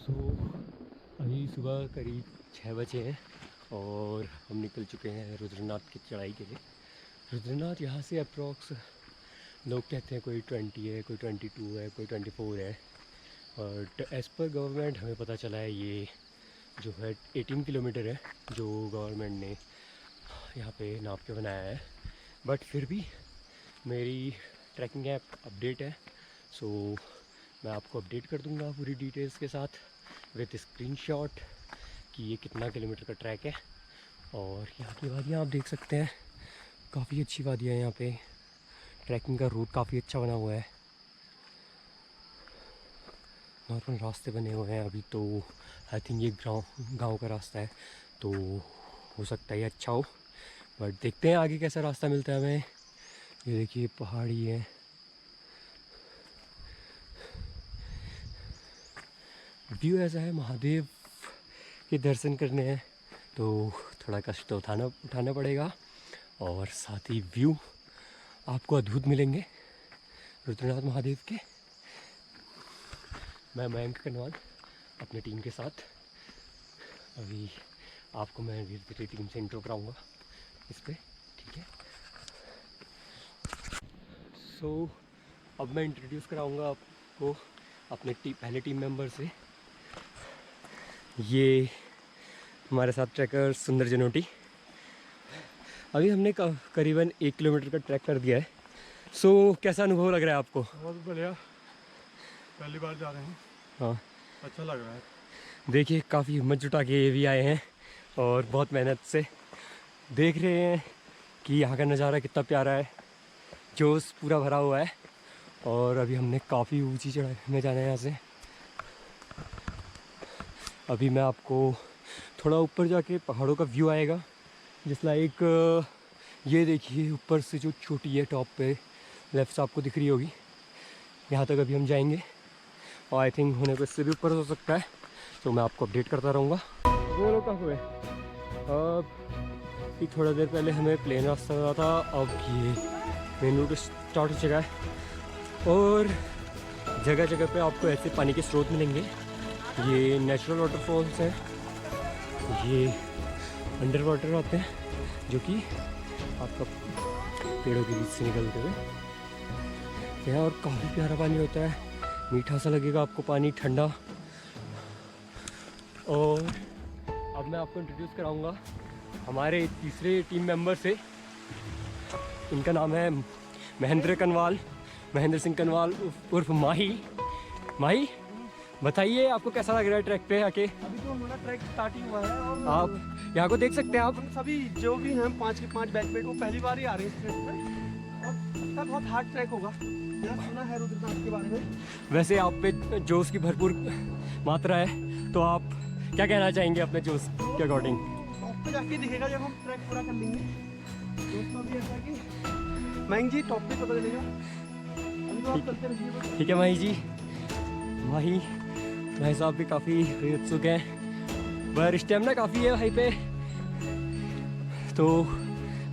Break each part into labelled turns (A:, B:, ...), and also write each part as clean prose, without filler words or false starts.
A: सो अभी सुबह करीब 6 बजे हैं और हम निकल चुके हैं रुद्रनाथ की चढ़ाई के लिए। रुद्रनाथ यहाँ से अप्रॉक्स लोग कहते हैं कोई 20 है, कोई 22 है, कोई 24 है, और एज़ पर गवर्नमेंट हमें पता चला है ये जो है 18 किलोमीटर है जो गवर्नमेंट ने यहाँ पे नाप के बनाया है। बट फिर भी मेरी ट्रैकिंग ऐप अपडेट है, सो मैं आपको अपडेट कर दूँगा पूरी डिटेल्स के साथ विद स्क्रीनशॉट कि ये कितना किलोमीटर का ट्रैक है। और यहाँ की वादियाँ आप देख सकते हैं, काफ़ी अच्छी वादियाँ हैं यहाँ पे। ट्रैकिंग का रूट काफ़ी अच्छा बना हुआ है, नॉर्मल रास्ते बने हुए हैं अभी तो। आई थिंक ये गांव का रास्ता है तो हो सकता है ये अच्छा हो, बट देखते हैं आगे कैसा रास्ता मिलता है हमें। ये देखिए पहाड़ी है, व्यू ऐसा है, महादेव के दर्शन करने हैं तो थोड़ा कष्ट तो उठाना पड़ेगा, और साथ ही व्यू आपको अद्भुत मिलेंगे रुद्रनाथ महादेव के। मैं मयंक कनवाल अपनी टीम के साथ, अभी आपको मैं धीरे धीरे टीम से इंट्रो कराऊंगा इस पर, ठीक है। सो अब मैं इंट्रोड्यूस कराऊंगा आपको अपने पहले टीम मेंबर से। ये हमारे साथ ट्रैकर सुंदर जनोटी। अभी हमने करीबन 1 किलोमीटर का ट्रैक कर दिया है। सो कैसा अनुभव लग रहा है आपको?
B: बहुत बढ़िया, पहली बार जा रहे हैं।
A: हाँ,
B: अच्छा लग रहा है।
A: देखिए काफ़ी हिम्मत जुटा के ये भी आए हैं और बहुत मेहनत से। देख रहे हैं कि यहाँ का नज़ारा कितना प्यारा है, जोश पूरा भरा हुआ है। और अभी हमने काफ़ी ऊंची चढ़ाई में जाना है यहाँ से। अभी मैं आपको थोड़ा ऊपर जाके पहाड़ों का व्यू आएगा, जिस लाइक ये देखिए ऊपर से जो छोटी है टॉप पे लेफ्ट से आपको दिख रही होगी, यहाँ तक अभी हम जाएंगे और आई थिंक होने को इससे भी ऊपर हो सकता है, तो मैं आपको अपडेट करता रहूँगा। वो लोग कहाँ हुए? अब थोड़ा देर पहले हमें प्लेन रास्ता मिला था, अब ये मेन रूट स्टार्ट हो चुका है और जगह जगह पे आपको ऐसे पानी के स्रोत मिलेंगे। ये नेचुरल वाटरफॉल्स हैं, ये अंडर वाटर आते हैं जो कि आपका पेड़ों के बीच से निकलते हुए यहाँ, और काफ़ी प्यारा पानी होता है, मीठा सा लगेगा आपको पानी, ठंडा। और अब मैं आपको इंट्रोड्यूस कराऊंगा हमारे तीसरे टीम मेंबर से। इनका नाम है महेंद्र सिंह कनवाल उर्फ माही। माही, बताइए आपको कैसा लग रहा है ट्रैक पे आके?
B: अभी तो हमारा ट्रैक स्टार्टिंग हुआ है और
A: आप यहाँ को देख सकते हैं। आप
B: हम सभी जो भी हैं 5 के 5 बैचमेट वो पहली बार ही आ रहे हैं इस ट्रैक में, और इसका बहुत हार्ड ट्रैक होगा। मैंने सुना है रुद्रनाथ के बारे में।
A: वैसे आप पे जोश की भरपूर मात्रा है, तो आप क्या कहना चाहेंगे अपने जोश के अकॉर्डिंग?
B: टॉप पे जाके दिखेगा जब हम ट्रैक पूरा कर लेंगे। दोस्तों भी ऐसा कि मयंक जी टॉप पे पता चलेगा। अभी तो आप चलते रहिए।
A: ठीक है माही जी। भाई साहब भी काफ़ी उत्सुक हैं, पर स्टेमिना काफ़ी है भाई पे, तो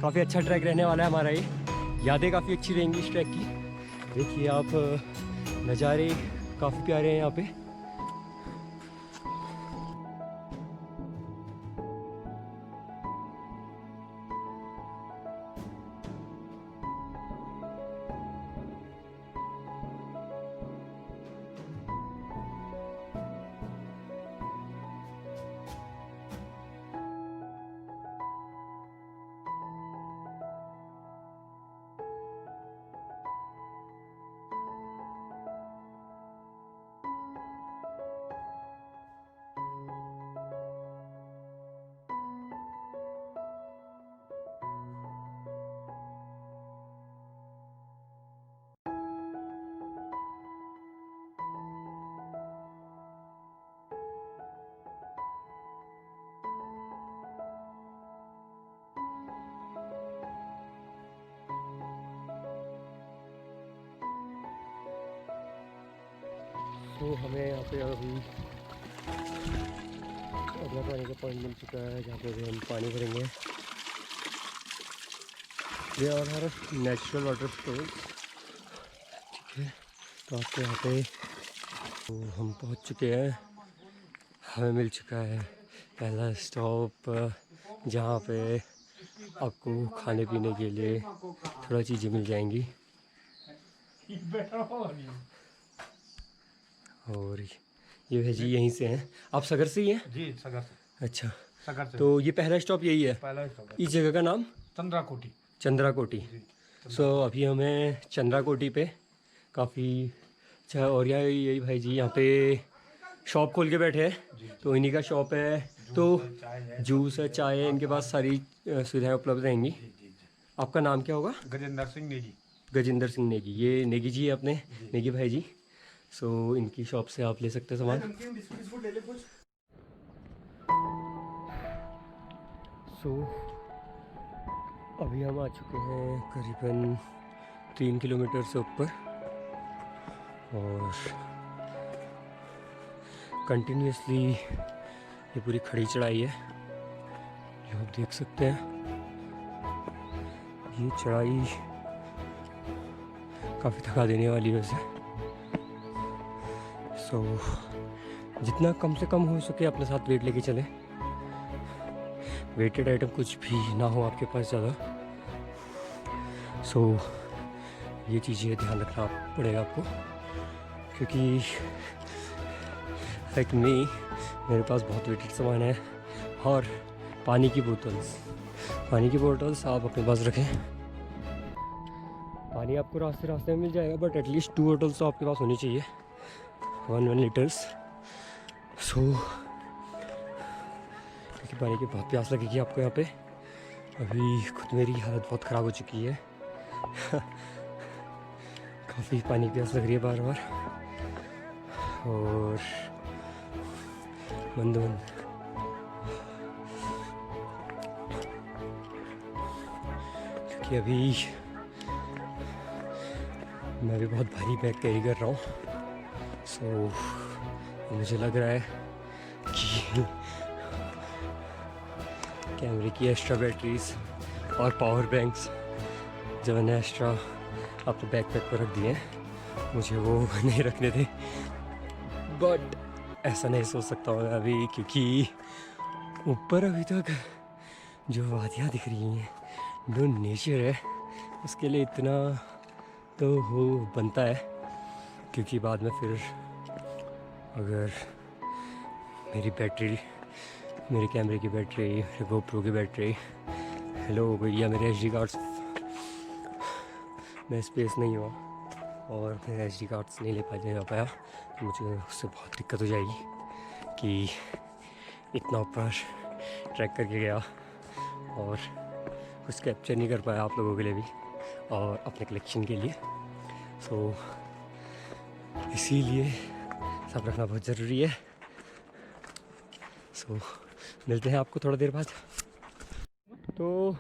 A: काफ़ी अच्छा ट्रैक रहने वाला है हमारा ये। यादें काफ़ी अच्छी रहेंगी इस ट्रैक की। देखिए आप नज़ारे काफ़ी प्यारे हैं यहाँ पे। तो हमें यहाँ पे अभी अगला पानी का पॉइंट मिल चुका है, जहाँ पे हम पानी भरेंगे। ये और हमारा नेचुरल वाटर स्टोर, ठीक है। तो आपको यहाँ पे तो हम पहुँच चुके हैं हमें मिल चुका है पहला स्टॉप, जहाँ पे आपको खाने पीने के लिए थोड़ा चीज़ें मिल जाएंगी। और ये है जी यहीं से हैं। आप सगर से ही हैं?
B: जी सगर से।
A: अच्छा,
B: सगर से
A: तो ये पहला स्टॉप यही है?
B: पहला स्टॉप है।
A: इस जगह का नाम
B: चंद्राकोटी।
A: चंद्राकोटी।
B: जी
A: सो अभी हमें चंद्राकोटी पे काफ़ी अच्छा, और यही भाई जी यहाँ पे शॉप खोल के बैठे हैं, तो इन्हीं का शॉप है। तो
B: चाय है,
A: जूस है, चाय है, इनके पास सारी सुविधाएं उपलब्ध रहेंगी।
B: जी जी जी।
A: आपका नाम क्या होगा?
B: गजेंद्र सिंह नेगी।
A: गजेंद्र सिंह नेगी। ये नेगी जी है अपने,
B: जी।
A: नेगी भाई जी। सो इनकी शॉप से आप ले सकते हैं सामान।
B: नमकीन बिस्कुट ले ले कुछ।
A: सो अभी हम आ चुके हैं करीबन 3 किलोमीटर से ऊपर, और कंटिन्यूसली ये पूरी खड़ी चढ़ाई है जो आप देख सकते हैं। ये चढ़ाई काफ़ी थका देने वाली है वैसे। सो जितना कम से कम हो सके अपने साथ वेट लेके चलें। वेटेड आइटम कुछ भी ना हो आपके पास ज़्यादा। सो ये चीज़ें ध्यान रखना पड़ेगा आपको, क्योंकि लाइक मेरे पास बहुत वेटेड सामान है। और पानी की बोतल्स आप अपने पास रखें। पानी आपको रास्ते में मिल जाएगा, बट एटलीस्ट 2 बोतल्स तो आपके पास होनी चाहिए, 1 लीटर्स। सो क्योंकि पानी की बहुत प्यास लगेगी आपको यहाँ पे। अभी खुद मेरी हालत बहुत ख़राब हो चुकी है काफ़ी पानी की प्यास लग रही है बार बार, और मंद क्योंकि अभी मैं भी बहुत भारी बैग कैरी कर रहा हूँ। सो मुझे लग रहा है कि कैमरे की एक्स्ट्रा बैटरीज और पावर बैंक्स जो मैंने एक्स्ट्रा अपने बैकपैक पर रख दिए हैं, मुझे वो नहीं रखने थे। बट ऐसा नहीं सोच सकता हूँ अभी, क्योंकि ऊपर अभी तक जो वादियाँ दिख रही हैं, जो नेचर है, उसके लिए इतना तो हो बनता है। क्योंकि बाद में फिर अगर मेरे कैमरे की बैटरी, मेरे गोप्रो की बैटरी लो हो गई, या मेरे SD कार्ड्स में स्पेस नहीं हुआ और मेरे SD कार्ड्स नहीं ले पाया, तो मुझे उससे बहुत दिक्कत हो जाएगी कि इतना ऊपर ट्रैक करके गया और कुछ कैप्चर नहीं कर पाया आप लोगों के लिए भी और अपने कलेक्शन के लिए। सो इसीलिए सब रखना बहुत ज़रूरी है। सो मिलते हैं आपको थोड़ा देर बाद। तो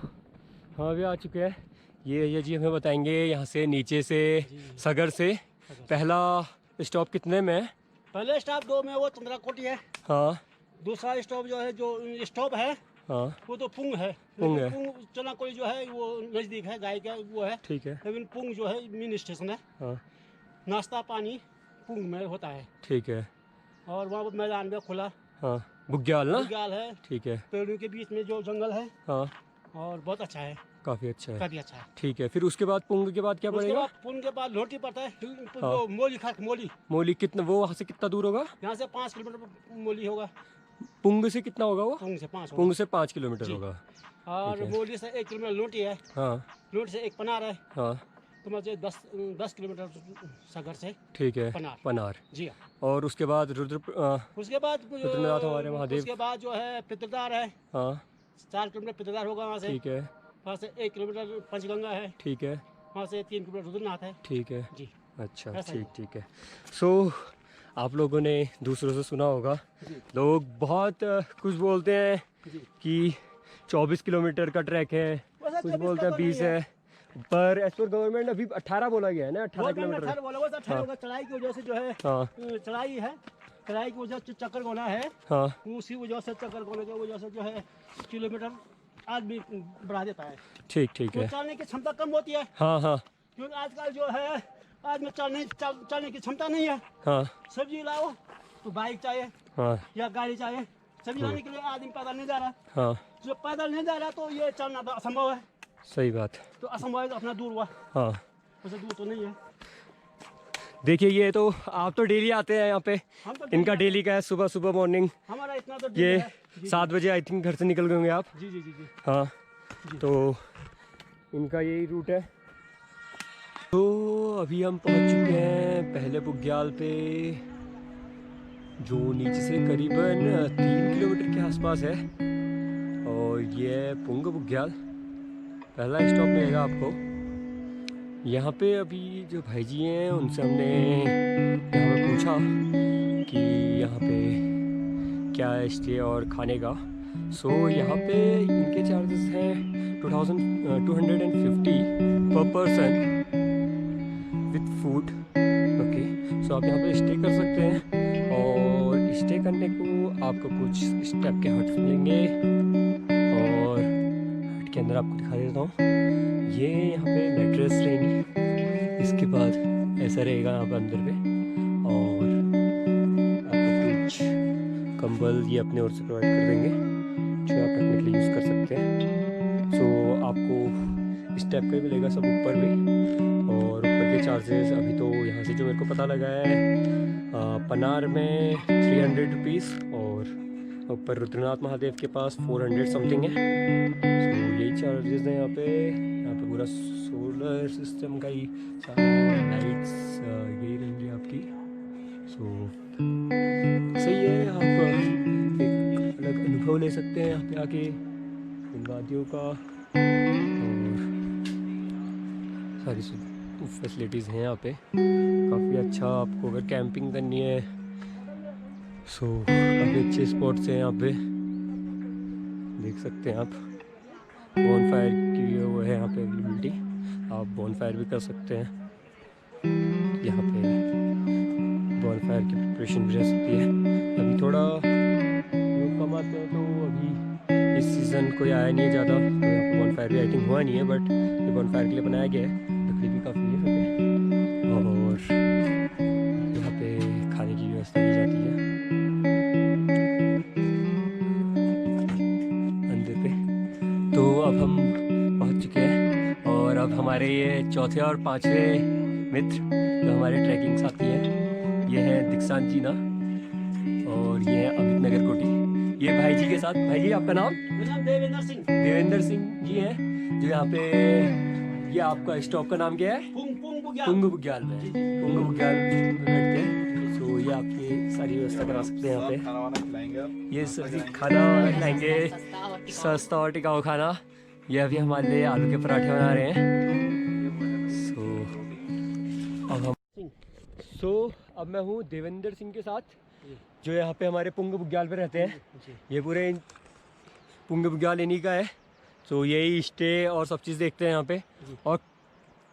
A: हम अभी आ चुके हैं। ये जी हमें बताएंगे यहाँ से नीचे से सगर से पहला स्टॉप कितने में है?
B: पहले स्टॉप 2 में वो चंद्राकोटी है।
A: हाँ।
B: दूसरा स्टॉप जो है, जो स्टॉप है,
A: हाँ
B: वो तो पुंग है।
A: पुंग है।
B: पुंग चंद्राकोटी जो है वो नज़दीक है, गाय का वो है।
A: ठीक है।
B: लेकिन पुंग जो है मेन स्टेशन है।
A: हाँ
B: नाश्ता पानी पुंग में होता है।
A: ठीक है।
B: और वहाँ पर मैदान में खुला,
A: हाँ बुग्याल ना?
B: बुग्याल है।
A: ठीक है।
B: पेड़ों के बीच में जो जंगल है।
A: हाँ
B: और बहुत अच्छा है,
A: काफ़ी अच्छा है।
B: काफी अच्छा है।
A: ठीक है। फिर उसके बाद पुंग के बाद क्या
B: उसके
A: पड़ेगा?
B: बाद पुंग के बाद लोटी पड़ता है।
A: हाँ।
B: वो मोली
A: मोली कितना, वो वहाँ से कितना दूर होगा?
B: यहाँ से 5 किलोमीटर मोली होगा।
A: पुंग से कितना होगा वो?
B: पुंग से 5
A: पुंग से 5 किलोमीटर
B: जी।
A: होगा।
B: और
A: ठीक है।
B: मोली से 1 किलोमीटर लोटी है।
A: हाँ
B: लोटी से 1 पनार है।
A: हाँ
B: तो मुझे 10 किलोमीटर सगर से
A: ठीक है।
B: पनार।
A: पनार।
B: जी हाँ।
A: और उसके बाद
B: उसके बाद
A: रुद्रनाथ हमारे महादेव।
B: उसके बाद जो है पितरदार है।
A: हाँ
B: 4 किलोमीटर पितरदार होगा वहाँ से।
A: ठीक है।
B: वहाँ से 1 किलोमीटर पंचगंगा है।
A: ठीक है।
B: वहाँ से 3 किलोमीटर रुद्रनाथ है।
A: ठीक है।
B: जी।
A: अच्छा
B: ऐसा ही
A: ठीक है। सो आप लोगों ने दूसरों से सुना होगा, लोग बहुत कुछ बोलते हैं
B: जी।
A: कि 24 किलोमीटर का ट्रैक है, कुछ बोलते हैं 20 है, पर एज पर गवर्नमेंट अभी 18 बोला गया है ना, 18 किलोमीटर।
B: हाँ। चढ़ाई की वजह से जो है,
A: हाँ
B: चढ़ाई है, चढ़ाई की वजह से चक्कर गोना है।
A: हाँ
B: उसी वजह से चक्कर गोने की वजह से जो है किलोमीटर आदमी बढ़ा देता है।
A: ठीक
B: तो
A: है।
B: चलने की क्षमता कम होती है,
A: हाँ हाँ
B: क्योंकि आजकल जो है आज में चलने की क्षमता नहीं है।
A: हाँ
B: सब्जी लाओ, तो बाइक चाहिए
A: हाँ
B: या गाड़ी चाहिए, सभी जाने के लिए आदमी पैदल नहीं जा रहा।
A: हाँ
B: जो पैदल नहीं जा रहा तो ये चलना तो असंभव है।
A: सही बात।
B: तो असंभव है तो अपना दूर हुआ,
A: हाँ
B: वैसे दूर तो नहीं है।
A: देखिए ये तो आप तो डेली आते हैं यहाँ पे,
B: हम तो
A: इनका डेली का है सुबह सुबह मॉर्निंग।
B: हमारा इतना तो
A: ये
B: है। जी
A: 7 बजे आई थिंक घर से निकल गए होंगे आप।
B: जी जी जी जी।
A: हाँ तो इनका यही रूट है। तो अभी हम पहुँच चुके हैं पहले बुग्याल पे, जो नीचे से करीबन 3 किलोमीटर के आसपास है। और ये है पुंग बुग्याल, पहला स्टॉप मिलेगा आपको यहाँ पे। अभी जो भाई जी हैं उनसे हमने यहाँ पे पूछा कि यहाँ पे क्या है स्टे और खाने का। सो यहाँ पे इनके चार्जेस हैं 2250 पर पर्सन विथ फूड। ओके, सो आप यहाँ पे स्टे कर सकते हैं और स्टे करने को आपको कुछ स्टेप के हट मिलेंगे। और हट के अंदर आपको दिखा देता हूँ, ये यहाँ पे मैट्रेस रहेंगी, इसके बाद ऐसा रहेगा यहाँ पे अंदर पे। और आपको कुछ कंबल ये अपने ओर से प्रोवाइड कर देंगे जो आप रखने के लिए यूज़ कर सकते हैं। सो आपको स्टेप पे मिलेगा सब ऊपर भी। और ऊपर के चार्जेस अभी तो यहाँ से जो मेरे को पता लगा है पनार में 300 रुपीज़ और ऊपर रुद्रनाथ महादेव के पास 400 समथिंग है। सो यही चार्जेस हैं यहाँ पे पूरा सोलर सिस्टम का ही लाइट्स यही रहेंगी आपकी। सो सही है, आप एक अलग अनुभव ले सकते हैं यहाँ पे आके इन वादियों का। और सारी फैसिलिटीज़ हैं यहाँ पे काफ़ी अच्छा। आपको अगर कैंपिंग करनी है सो काफ़ी अच्छे स्पॉट्स हैं यहाँ पे, देख सकते हैं आप। बॉन फायर की वो है यहाँ पे अवेलेबिलिटी, आप बॉन फायर भी कर सकते हैं यहाँ पे। बॉन फायर की प्रिपरेशन भी रह सकती है। अभी थोड़ा लोग कम आते हैं तो अभी इस सीज़न कोई आया नहीं है ज़्यादा, तो यहाँ पे बॉन फायर भी आई थिंक हुआ नहीं है, बट ये बॉन फायर के लिए बनाया गया है। लकड़ी भी काफ़ी है यहाँ पे और यहाँ पे खाने की व्यवस्था की जाती है अंदर पे। तो अब हम पहुंच चुके हैं और अब हमारे ये चौथे और पांचवें मित्र जो हमारे ट्रैकिंग साथी हैं, ये हैं दीक्षांत जी ना और ये है अमित नगर कोटी। ये भाई जी के साथ, भाई जी आपका नाम?
B: मेरा नाम देवेंद्र सिंह।
A: देवेंद्र सिंह जी हैं जो यहाँ पे, ये आपका स्टॉप का नाम क्या है?
B: पुंग बुग्याल।
A: पुंग बुग्याल में, पुंग बुग्याल में बैठते हैं। सो ये आपकी सारी व्यवस्था करा सकते हैं यहाँ पे।
C: खाना वाना खिलाएंगे,
A: ये सब्जी खाना खिलाएंगे, सस्ता और टिकाऊ खाना। ये अभी हमारे लिए आलू के पराठे बना रहे हैं। अब मैं हूँ देवेंद्र सिंह के साथ जो यहाँ पे हमारे पुंग बुग्याल पे रहते हैं। ये पूरे पुंग बुग्याल इन्हीं का है। सो यही स्टे और सब चीज़ देखते हैं यहाँ पे। और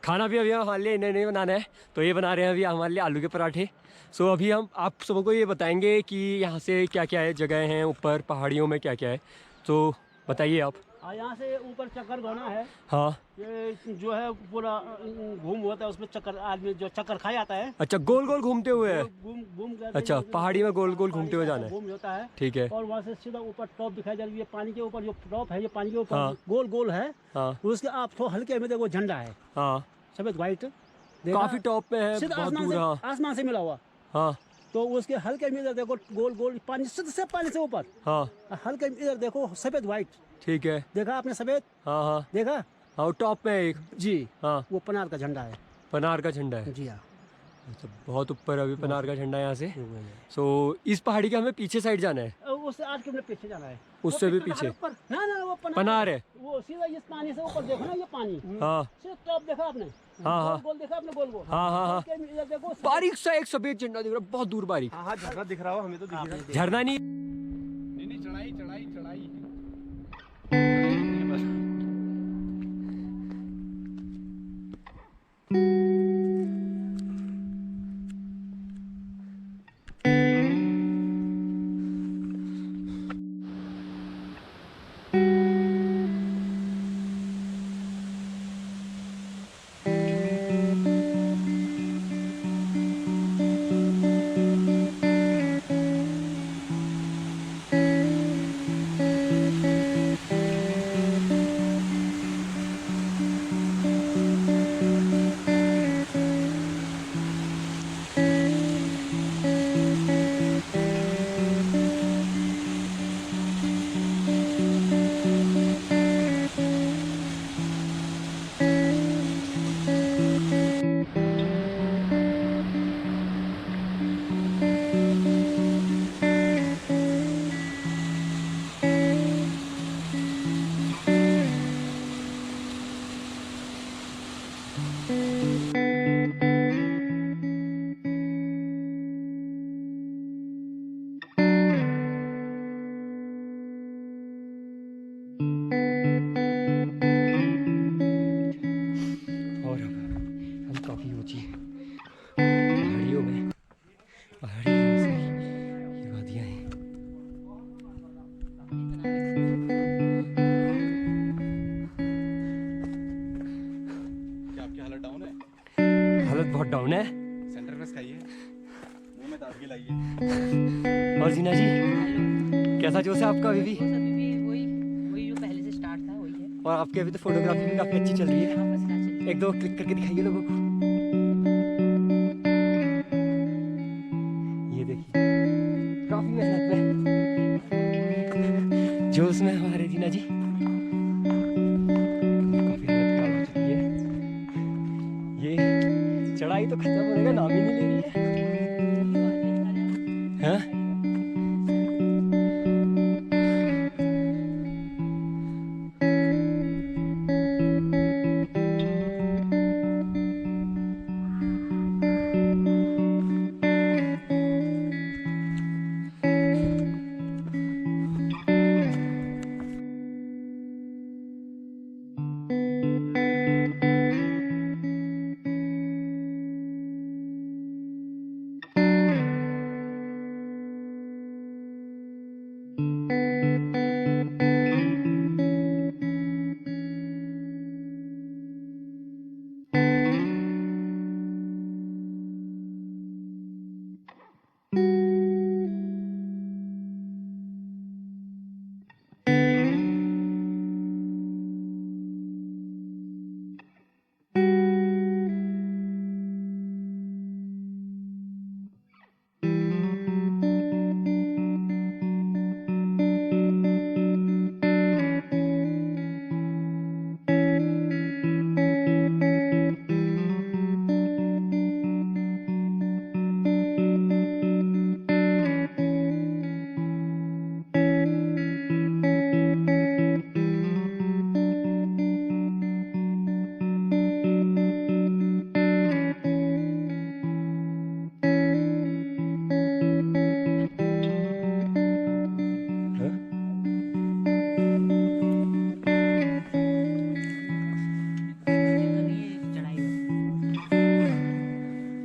A: खाना भी अभी हमारे लिए इन्हें नहीं बनाना है, तो ये बना रहे हैं अभी हमारे लिए आलू के पराठे। सो अभी हम आप सबको ये बताएंगे कि यहाँ से क्या क्या है, जगह हैं ऊपर पहाड़ियों में क्या क्या है, तो बताइए आप।
B: यहाँ से ऊपर चक्कर घोना है।
A: हाँ,
B: ये जो है पूरा घूम होता है, उसमें चक्कर आदमी जो चक्कर खा जाता है।
A: अच्छा, गोल गोल घूमते हुए है।
B: घूम
A: अच्छा, पहाड़ी में गोल गोल घूमते हुए जाना है।
B: घूम होता है,
A: ठीक है।
B: और वहाँ से सीधा ऊपर टॉप दिखाई दे रही है, पानी के ऊपर जो टॉप है, ये पानी के ऊपर
A: हाँ।
B: गोल गोल है।
A: हाँ
B: उसके आप थोड़ा हल्के में देखो झंडा है,
A: हाँ,
B: सफेद व्हाइट,
A: काफी टॉप में है,
B: सीधा
A: बहुत दूर। हाँ
B: आसमान से मिला हुआ।
A: हाँ
B: तो उसके हल्के में इधर देखो गोल गोल पानी, सीधे से पानी से ऊपर
A: हाँ,
B: हल्के में इधर देखो सफेद व्हाइट,
A: ठीक है।
B: देखा आपने सफेद?
A: हाँ हाँ
B: देखा?
A: हाँ, टॉप में है एक।
B: जी
A: हाँ,
B: वो पनार का झंडा है।
A: पनार का झंडा है।
B: जी हाँ।
A: अच्छा, बहुत ऊपर अभी पनार का झंडा है यहाँ से। सो इस पहाड़ी के हमें पीछे साइड जाना है,
B: उससे 8 किलोमीटर पीछे जाना है।
A: उससे
B: वो
A: भी
B: पीछे
A: पीछे?
B: ऊपर। ना वो
A: पनार है।
B: वो सीधा इस पानी से ऊपर देखो ना, ये पानी
A: हाँ
B: सिर्फ टॉप देखा आपने?
A: हाँ हाँ
B: गोल देखा आपने? गोल गोल।
A: हाँ हाँ हाँ,
B: हल्के में इधर देखो
A: बारीक सा एक सफेद झंडा दिख रहा है, बहुत दूर बारीक।
C: हाँ हाँ, झरना दिख रहा हो हमें तो, दिख रहा है।
A: झरना नहीं,
C: नहीं चढ़ाई चढ़ाई चढ़ाई। में दाद के लाइए।
A: और जीना जी कैसा जोश है आपका अभी भी?
D: बस अभी भी वही वही जो पहले से स्टार्ट था वही है।
A: और आपकी अभी तो फोटोग्राफी भी काफ़ी अच्छी चल रही है।
D: हाँ, बस ना चलिए।
A: एक दो क्लिक करके दिखाइए लोगों को। ये देखिए काफ़ी मेहनत में जोश में हमारे जीना जी। काफ़ी हालत खराब हो चुकी है। ये चढ़ाई तो खत्म होने का नाम ही नहीं ले रही है। हाँ? हाँ?
D: ये तो नहीं है चढ़ाई है।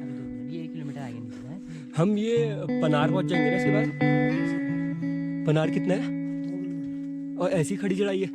D: अभी 2 मिनट, ये 1 किलोमीटर आगे नीचे है।
A: हम ये पनार पहुंच जाएंगे ना इसके बाद? पनार कितना है? और ऐसी खड़ी चढ़ाई है?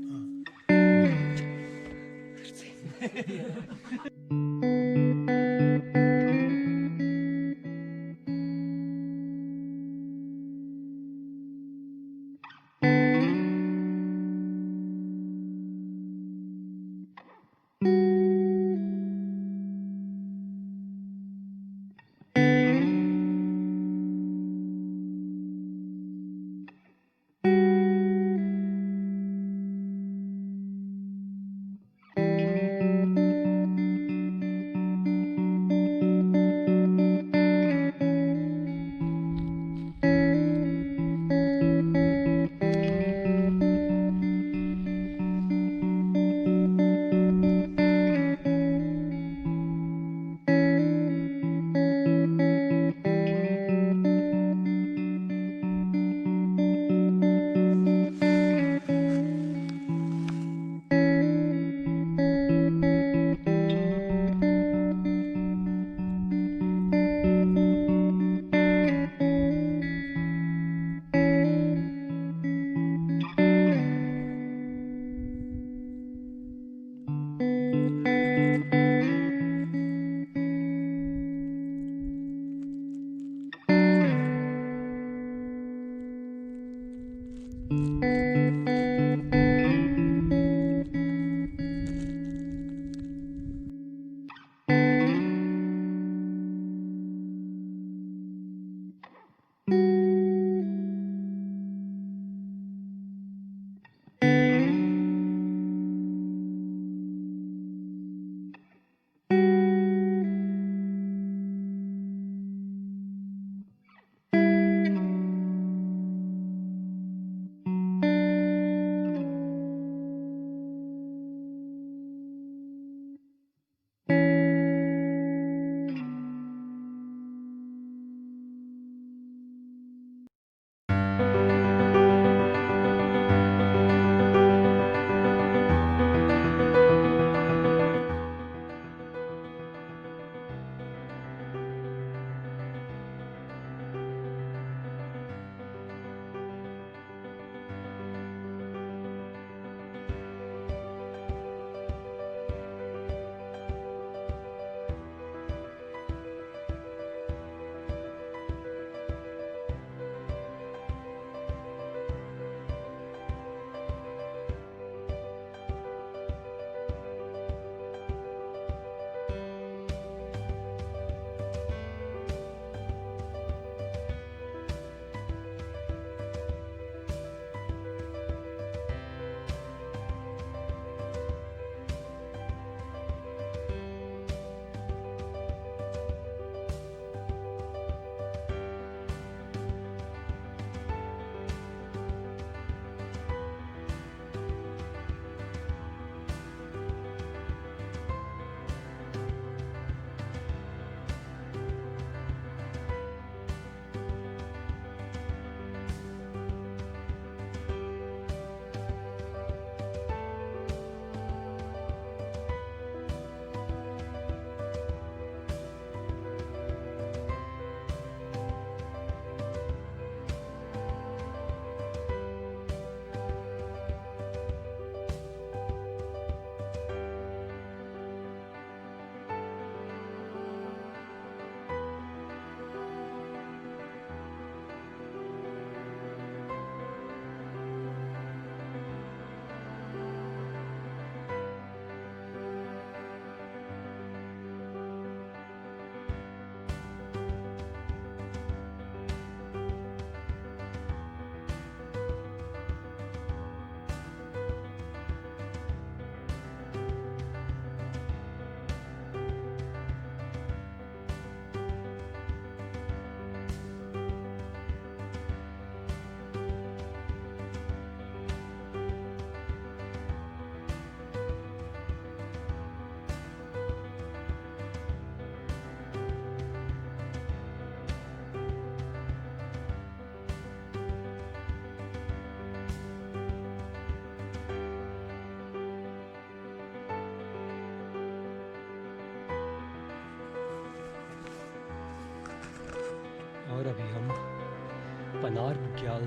A: पनार बुग्याल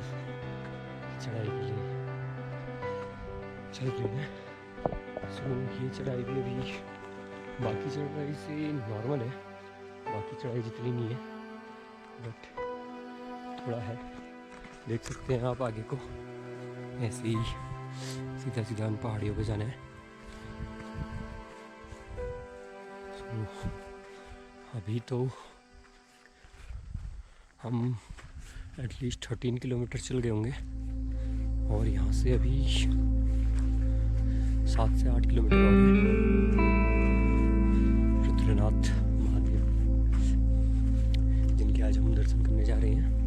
A: चढ़ाई के लिए चल रही है। सो ये चढ़ाई भी अभी बाकी चढ़ाई से नॉर्मल है, बाकी चढ़ाई जितनी नहीं है बट थोड़ा है। देख सकते हैं आप आगे को, ऐसे ही सीधा सीधा उन पहाड़ियों पे जाना है। अभी तो हम एटलीस्ट 13 किलोमीटर चल गए होंगे और यहाँ से अभी 7 से 8 किलोमीटर और है रुद्रनाथ महादेव, जिनके आज हम दर्शन करने जा रहे हैं।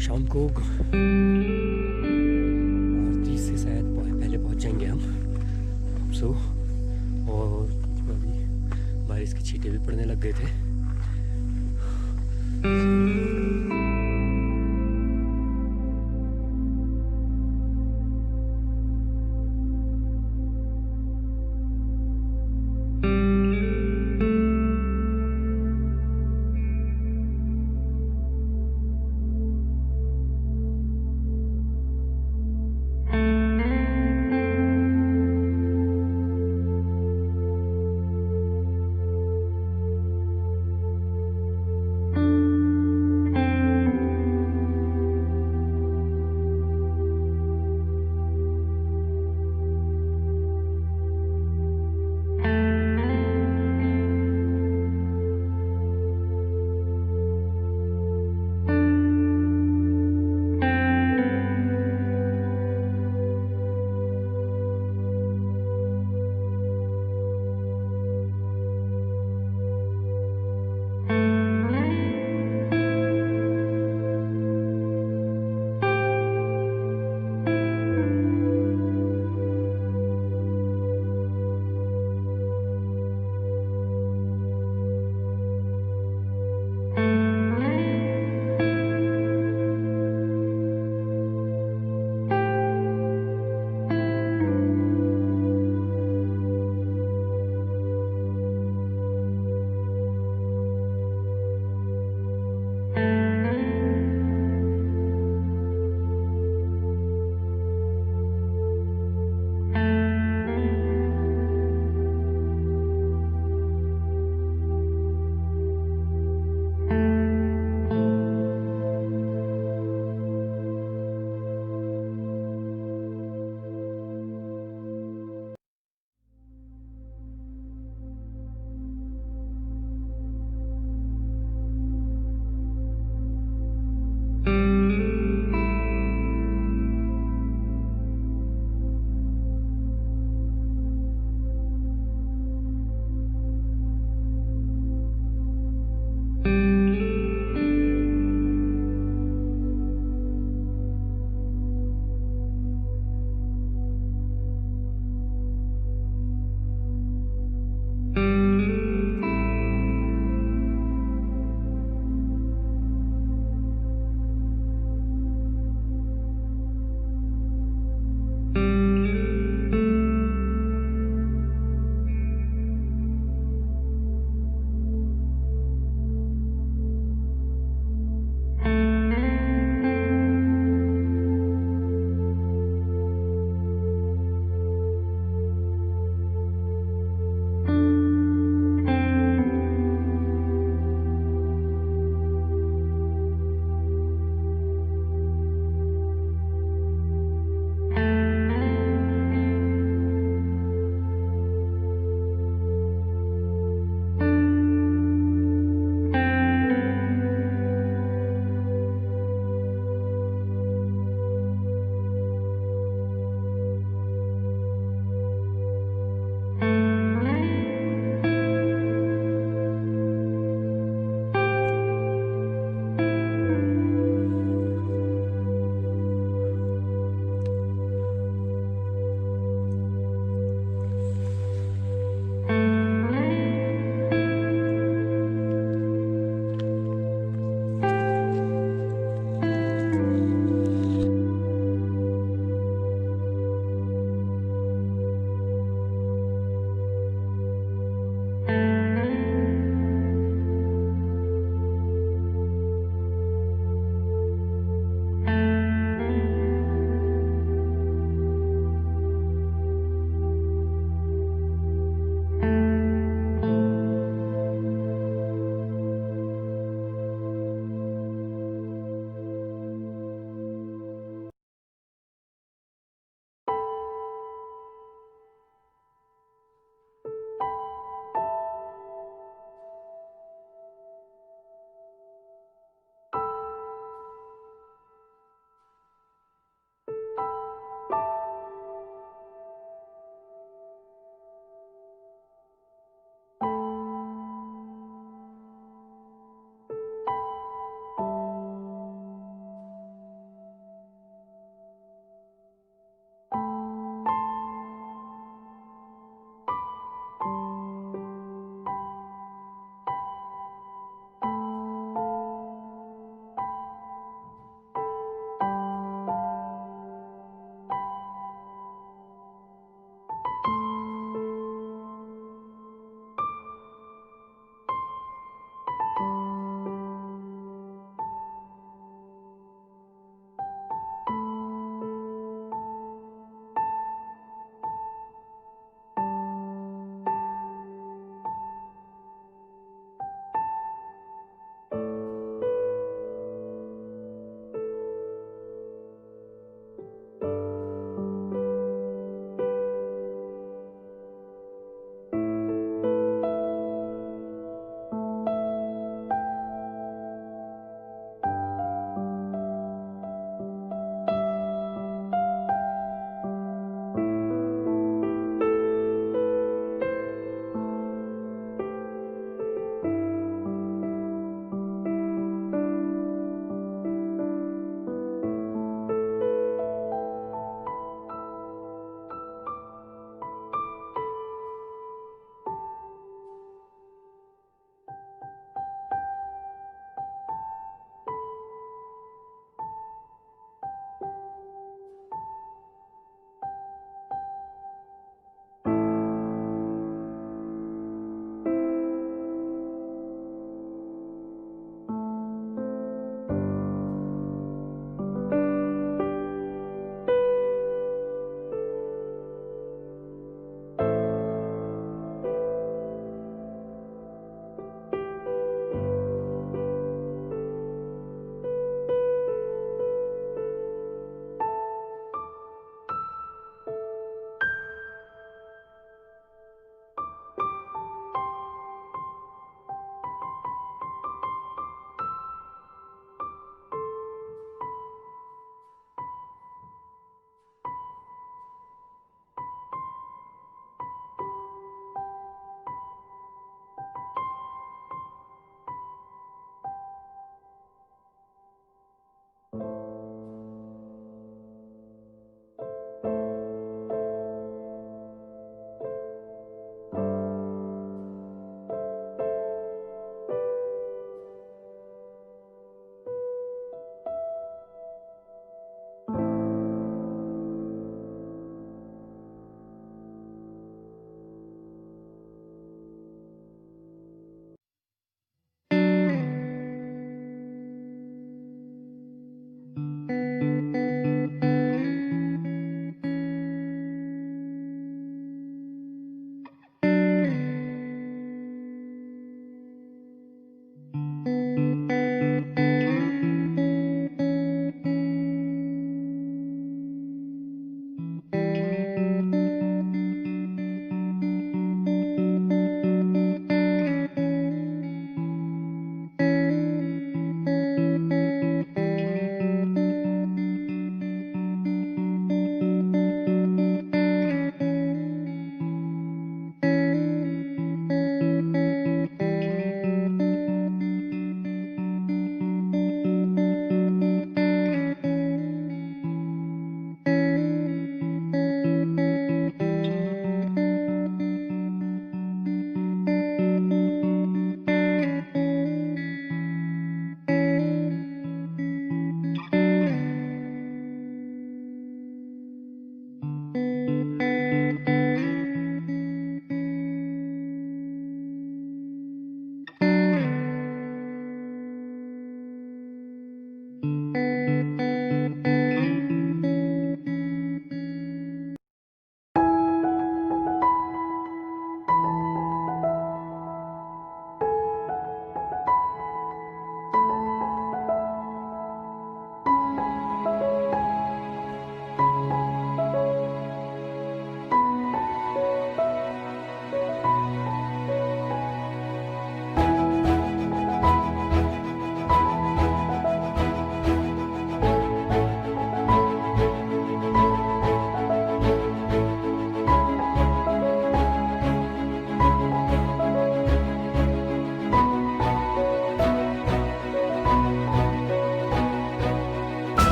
A: शाम को आरती से शायद पहले पहुंच जाएंगे हम सो। और अभी बारिश के छींटे भी पड़ने लग गए थे।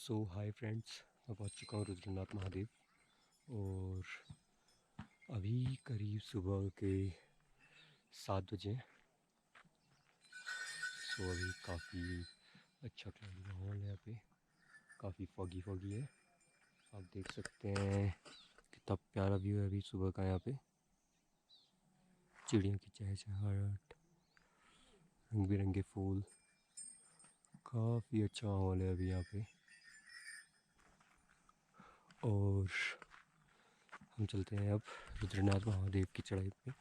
A: सो हाय फ्रेंड्स, मैं पहुंच चुका हूँ रुद्रनाथ महादेव और अभी करीब सुबह के 7 बजे। सो अभी काफ़ी अच्छा क्लाउडी माहौल है यहाँ पे, काफ़ी फॉगी है। आप देख सकते हैं कितना प्यारा व्यू है अभी सुबह का। यहाँ पे चिड़ियों की चहचहाहट, रंग बिरंगे फूल, काफ़ी अच्छा माहौल है अभी यहाँ पे। और हम चलते हैं अब रुद्रनाथ महादेव की चढ़ाई पे।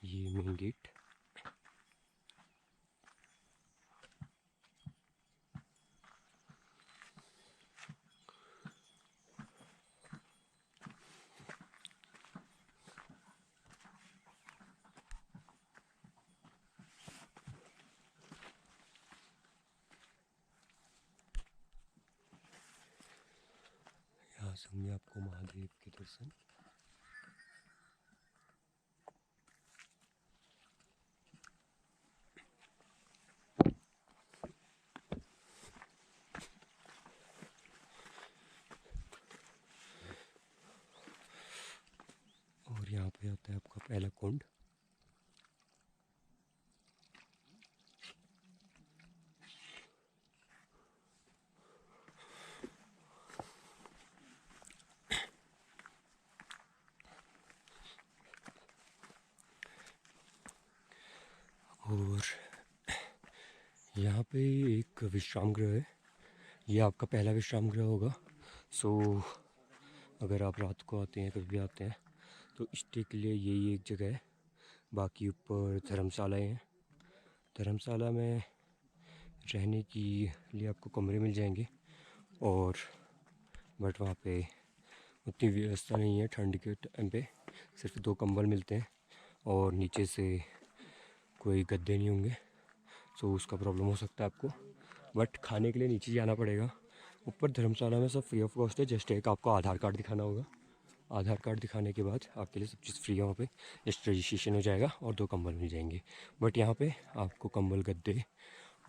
A: ये मेन गेट। यहाँ से होंगे आपको महादेव के दर्शन। और यहाँ पे आता है आपका पहला कुंड। और यहाँ पे एक विश्राम गृह है, ये आपका पहला विश्राम गृह होगा। सो अगर आप रात को आते हैं, कभी भी आते हैं, तो स्टे के लिए यही एक जगह है। बाकी ऊपर धर्मशालाएँ हैं। धर्मशाला में रहने की लिए आपको कमरे मिल जाएंगे, और बट वहाँ पे उतनी व्यवस्था नहीं है। ठंड के टाइम पे सिर्फ 2 कंबल मिलते हैं और नीचे से कोई गद्दे नहीं होंगे। सो उसका प्रॉब्लम हो सकता है आपको, बट खाने के लिए नीचे जाना पड़ेगा। ऊपर धर्मशाला में सब फ्री ऑफ कॉस्ट है। जस्ट एक आपको आधार कार्ड दिखाना होगा। आधार कार्ड दिखाने के बाद आपके लिए सब चीज़ फ्री है। वहाँ पे जस्ट रजिस्ट्रेशन हो जाएगा और 2 कंबल मिल जाएंगे। बट यहाँ पे आपको कंबल, गद्दे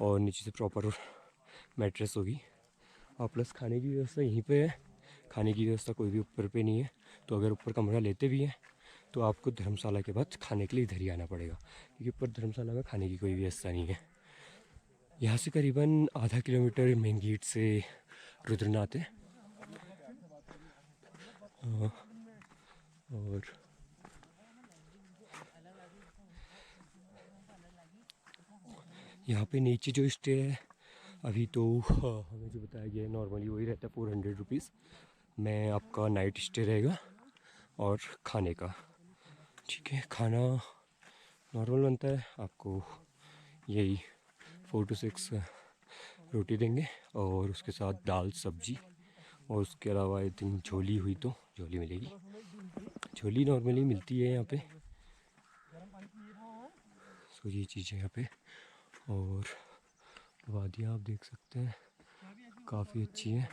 A: और नीचे से प्रॉपर मैट्रेस होगी। और प्लस खाने की व्यवस्था यहीं पे है। खाने की व्यवस्था कोई भी ऊपर पे नहीं है। तो अगर ऊपर कमरा लेते भी हैं तो आपको धर्मशाला के बाद खाने के लिए इधर ही आना पड़ेगा, क्योंकि ऊपर धर्मशाला में खाने की कोई व्यवस्था नहीं है। यहाँ से करीबन आधा किलोमीटर मेन गेट से रुद्रनाथ है। और यहाँ पे नीचे जो स्टे है अभी तो हमें जो बताया गया है नॉर्मली वही रहता है 400 रुपीज़ में आपका नाइट स्टे रहेगा और खाने का। ठीक है, खाना नॉर्मल बनता है। आपको यही 4 to 6 रोटी देंगे और उसके साथ दाल, सब्जी, और उसके अलावा आई थिंक झोली हुई तो झोली मिलेगी। झोली नॉर्मली मिलती है यहाँ पे। सो ये चीज़ें यहाँ पे। और वादियाँ आप देख सकते हैं काफ़ी अच्छी हैं।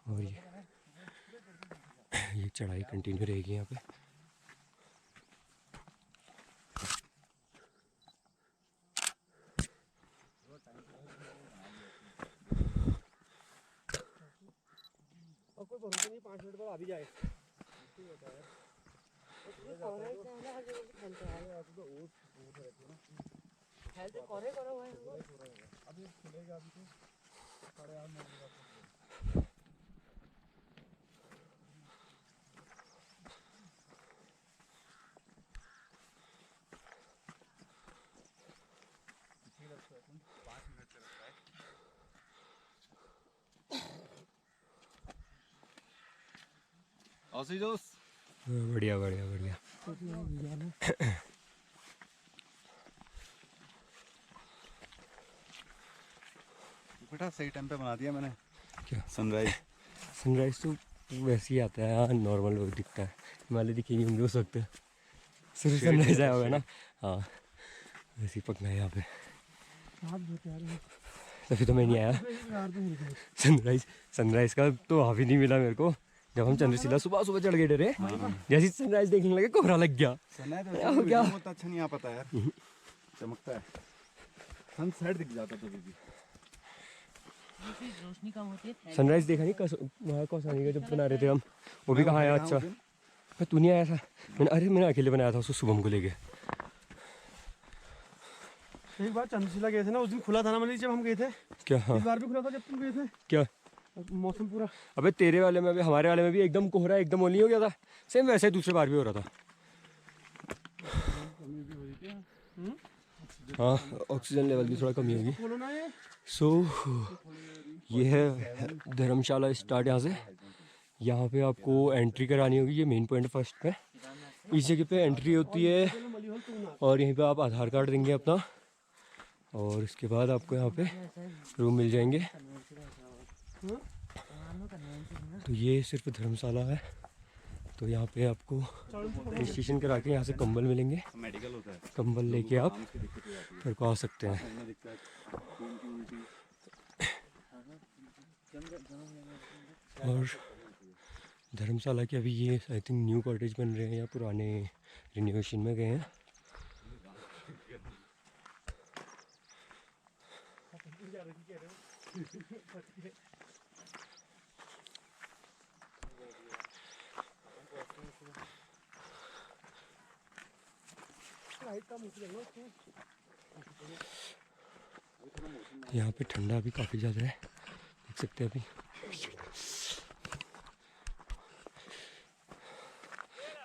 A: और ये चढ़ाई कंटिन्यू रहेगी यहाँ पे।
B: और कोई भरोसा नहीं 5 मिनट बाद आ भी जाए। बढ़िया बढ़िया बढ़िया।
C: बेटा सही टाइम पे बना दिया मैंने।
A: क्या
C: सनराइज?
A: सनराइज तो वैसे ही आता है यार, नॉर्मल वो दिखता है। हिमालय दिखेंगे होंगे उस वक्त, सिर्फ सनराइज आया होगा ना। हाँ वैसे ही पकना है यहाँ पे, तभी तो मैं नहीं आया। सनराइज का तो हाफ ही नहीं मिला मेरे को। जब हम चंद्रशिला सुबह सुबह चढ़ गए डरे, जैसे सनराइज देखने लगे कोहरा लग गया।
C: सनराइज तो क्या अच्छा नहीं आ पाता यार। चमकता है, सनसेट दिख जाता था दीदी।
D: जैसे रोशनी कम होती है फैल
A: सनराइज देखा नहीं वहाँ कौसानी का जब बना रहे थे हम, वो भी कहाँ आया अच्छा। तू नहीं आया था, मैंने अकेले बनाया था उसको शुभम को लेके।
B: एक बार चंद्रशिला गए थे ना, उस दिन खुला था ना मनीष जब हम गए थे।
A: क्या? हाँ
B: इस बार भी खुला था जब तुम गए थे।
A: क्या?
B: मौसम पूरा।
A: अबे तेरे वाले में भी हमारे वाले में भी एकदम कोहरा एकदम ओली हो गया था, सेम वैसे ही दूसरे बार भी हो रहा था। हाँ ऑक्सीजन लेवल भी थोड़ा कमी होगी।
B: बोलो ना ये।
A: सो ये है धर्मशाला स्टार्ट। यहाँ से यहाँ पे आपको एंट्री करानी होगी, ये मेन पॉइंट फर्स्ट पे। इस जगह पे एंट्री होती है और यहीं पे आप आधार कार्ड देंगे अपना, और इसके बाद आपको यहाँ पे रूम मिल जाएंगे। तो ये सिर्फ धर्मशाला है। तो यहाँ पे आपको रजिस्ट्रेशन करा के यहाँ से कंबल मिलेंगे,
C: मेडिकल होता है,
A: कंबल लेके आप फिर को आ सकते हैं। और धर्मशाला के अभी ये आई थिंक न्यू कॉटेज बन रहे हैं या पुराने रिनोवेशन में गए हैं। यहाँ पे ठंडा भी काफ़ी ज़्यादा है, देख सकते हैं अभी।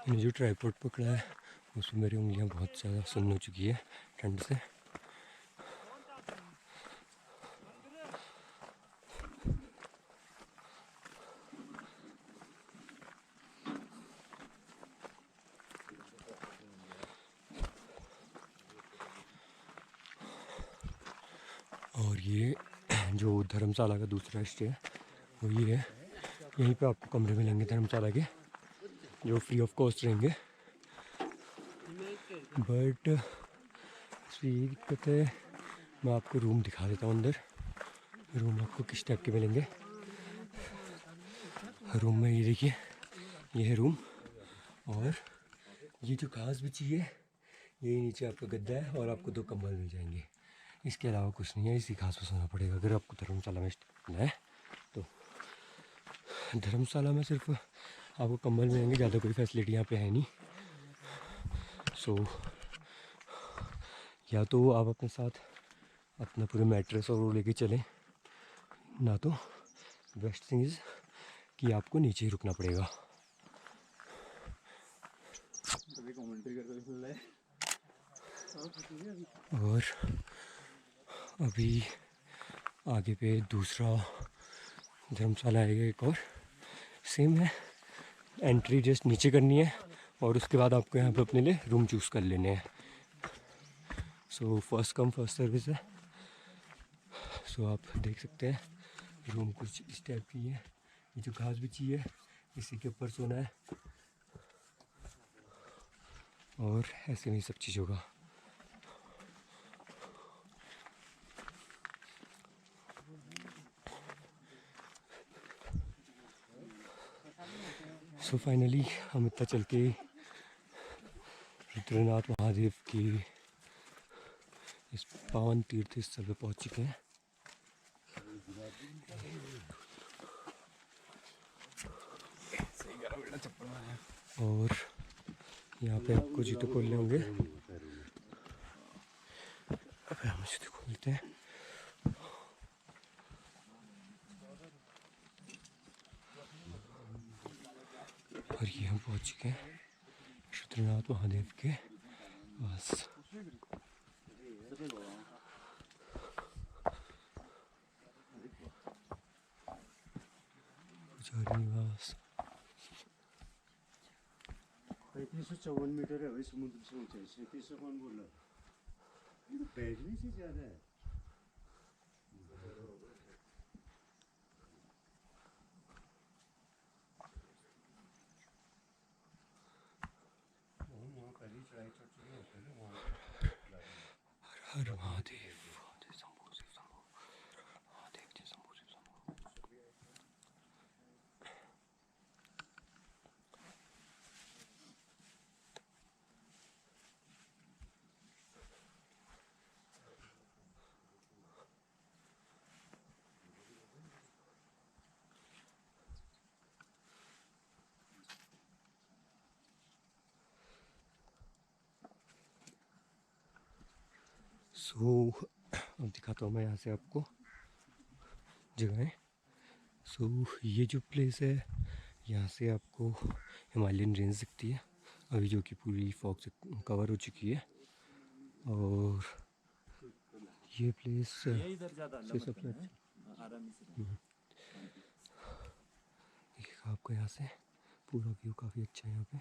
A: मैंने जो ट्राइपॉड पकड़ा है उसमें मेरी उंगलियां बहुत ज़्यादा सुन्न हो चुकी है ठंड से। और ये जो धर्मशाला का दूसरा स्टे है वो ये है, यहीं पे आपको कमरे मिलेंगे धर्मशाला के जो फ्री ऑफ कॉस्ट रहेंगे। बट ये दिक्कत है, मैं आपको रूम दिखा देता हूँ अंदर। रूम आपको किस टाइप के मिलेंगे। रूम में ये देखिए, ये है रूम, और ये जो घास बिछी है ये नीचे आपका गद्दा है और आपको 2 कंबल मिल जाएंगे। इसके अलावा कुछ नहीं है, इसी घास पर सोना पड़ेगा अगर आपको धर्मशाला में रहना है तो। धर्मशाला में सिर्फ आपको कंबल मिलेंगे, ज़्यादा कोई फैसिलिटी यहाँ पे है नहीं। सो या तो आप अपने साथ अपना पूरे मैट्रेस और वो लेके चलें, ना तो बेस्ट थिंग इज़ कि आपको नीचे ही रुकना पड़ेगा। और अभी आगे पे दूसरा धर्मशाला आएगा एक और, सेम है, एंट्री जस्ट नीचे करनी है और उसके बाद आपको यहाँ पे अपने लिए रूम चूज़ कर लेने हैं। So first come first service है। सो आप देख सकते हैं रूम कुछ इस टाइप की है। ये जो घास बिछी है इसी के ऊपर सोना है और ऐसे में सब चीज़ होगा। सो फाइनली हम इतना चल के रुद्रनाथ महादेव की इस पावन तीर्थ स्थल पे पहुंच चुके हैं। और यहाँ पे आपको जूते खोलने होंगे। अब हम जूते खोलते हैं। और ये हम पहुंच चुके हैं रुद्रनाथ महादेव के पास। पुजारी निवास
E: 3554 मीटर है भाई समुद्र से ऊंचाई। 3700 कौन बोल रहा है? ये तो बैठने से ज्यादा है। वहाँ पहली चढ़ाई चढ़ चुके होते हैं वहाँ।
A: हर हर महादेव। सो अब दिखाता हूँ मैं यहाँ से आपको जगहें। सो ये जो प्लेस है यहाँ से आपको हिमालयन रेंज दिखती है अभी, जो कि पूरी फॉग से कवर हो चुकी है। और ये प्लेस
C: ये इधर ज्यादा
A: से सबसे अच्छा
C: आराम से
A: आपको यहाँ से पूरा व्यू काफ़ी अच्छा है यहाँ पे।